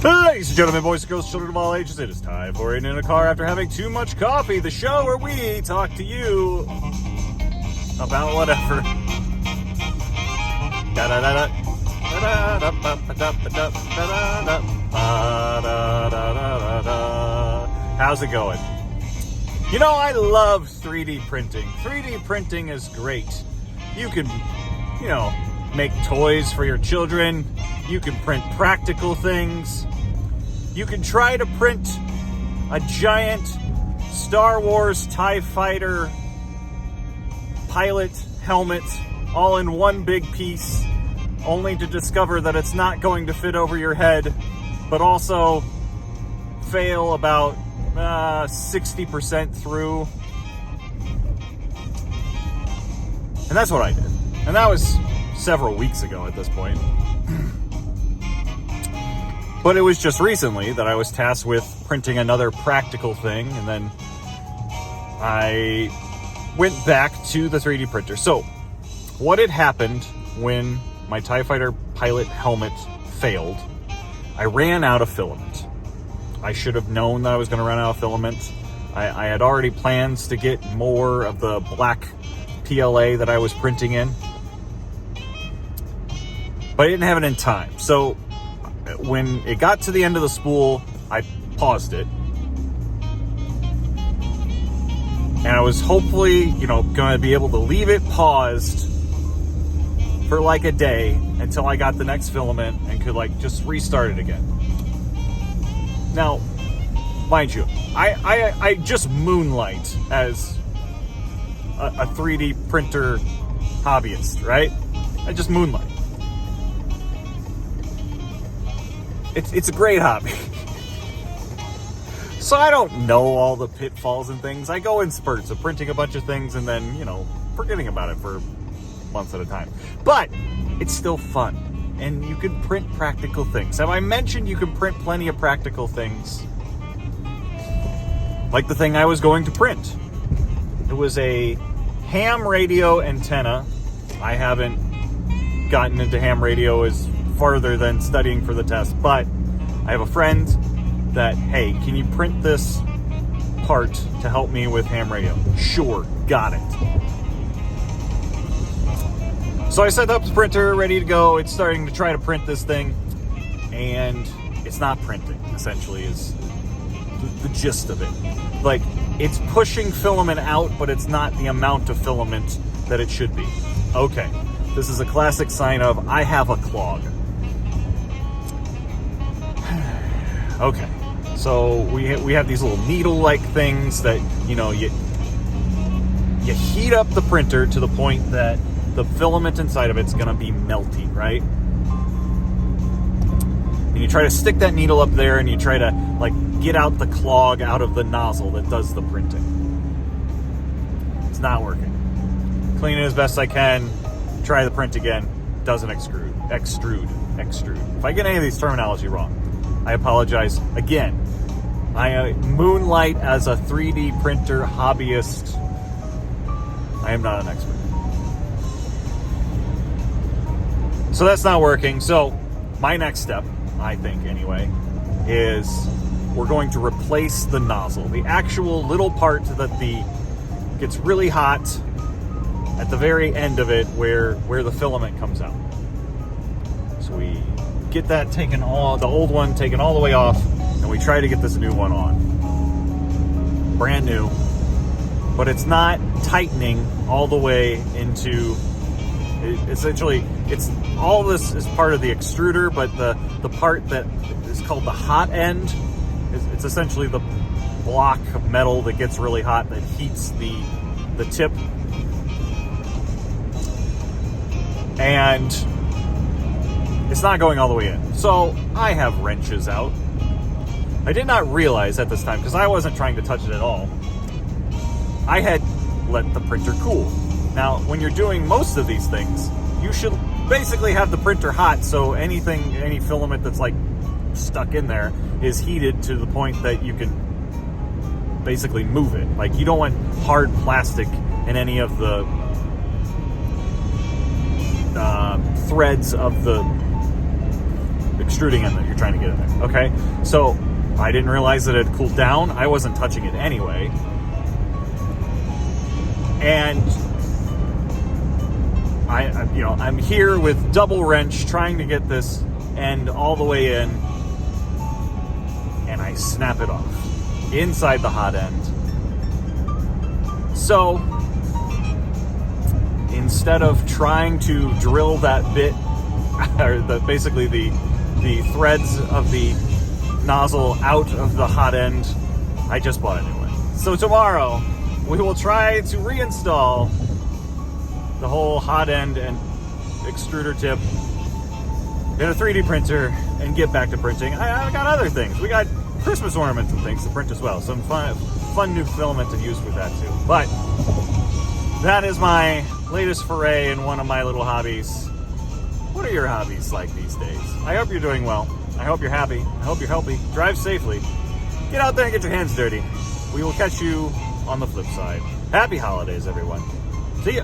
Ladies and gentlemen, boys and girls, children of all ages, it is time for Aden in a Car After Having Too Much Coffee, the show where we talk to you about whatever. How's it going? You know, I love 3D printing. 3D printing is great. You can, make toys for your children. You can print practical things. You can try to print a giant Star Wars TIE Fighter pilot helmet all in one big piece, only to discover that it's not going to fit over your head, but also fail about 60% through. And that's what I did. And that was several weeks ago at this point. But it was just recently that I was tasked with printing another practical thing, and then I went back to the 3D printer. So, what had happened when my TIE Fighter pilot helmet failed, I ran out of filament. I should have known that I was going to run out of filament. I had already plans to get more of the black PLA that I was printing in, but I didn't have it in time. So, when it got to the end of the spool, I paused it. And I was hopefully, going to be able to leave it paused for like a day until I got the next filament and could just restart it again. Now, mind you, I just moonlight as a 3D printer hobbyist, right? I just moonlight. It's a great hobby. So I don't know all the pitfalls and things. I go in spurts of printing a bunch of things and then, forgetting about it for months at a time. But it's still fun. And you can print practical things. Have I mentioned you can print plenty of practical things? Like the thing I was going to print. It was a ham radio antenna. I haven't gotten into ham radio as farther than studying for the test, but I have a friend that, hey, can you print this part to help me with ham radio? Sure, got it. So I set up the printer, ready to go. It's starting to try to print this thing, and it's not printing, essentially, is the gist of it. It's pushing filament out, but it's not the amount of filament that it should be. Okay, this is a classic sign of I have a clog. Okay, so we have these little needle-like things that, you heat up the printer to the point that the filament inside of it's going to be melty, right? And you try to stick that needle up there and you try to, get out the clog out of the nozzle that does the printing. It's not working. Clean it as best I can, try the print again, doesn't extrude. If I get any of these terminology wrong, I apologize again. I moonlight as a 3D printer hobbyist. I am not an expert. So that's not working. So my next step, I think anyway, is we're going to replace the nozzle. The actual little part that gets really hot at the very end of it where the filament comes out. So we get that the old one taken all the way off, and we try to get this new one on. Brand new. But it's not tightening all the way into, essentially, all this is part of the extruder, but the part that is called the hot end, it's essentially the block of metal that gets really hot that heats the tip. And it's not going all the way in. So I have wrenches out. I did not realize at this time, because I wasn't trying to touch it at all, I had let the printer cool. Now, when you're doing most of these things, you should basically have the printer hot, so any filament that's stuck in there is heated to the point that you can basically move it. You don't want hard plastic in any of the threads of the extruding end that you're trying to get in there. Okay, so I didn't realize that it had cooled down. I wasn't touching it anyway, and I'm here with double wrench trying to get this end all the way in, and I snap it off inside the hot end. So instead of trying to drill that bit, or basically the threads of the nozzle out of the hot end, I just bought a new one. So tomorrow we will try to reinstall the whole hot end and extruder tip in a 3D printer and get back to printing. I got other things. We got Christmas ornaments and things to print as well. Some fun new filament to use with that too. But that is my latest foray in one of my little hobbies. What are your hobbies like these days? I hope you're doing well. I hope you're happy. I hope you're healthy. Drive safely. Get out there and get your hands dirty. We will catch you on the flip side. Happy holidays, everyone. See ya.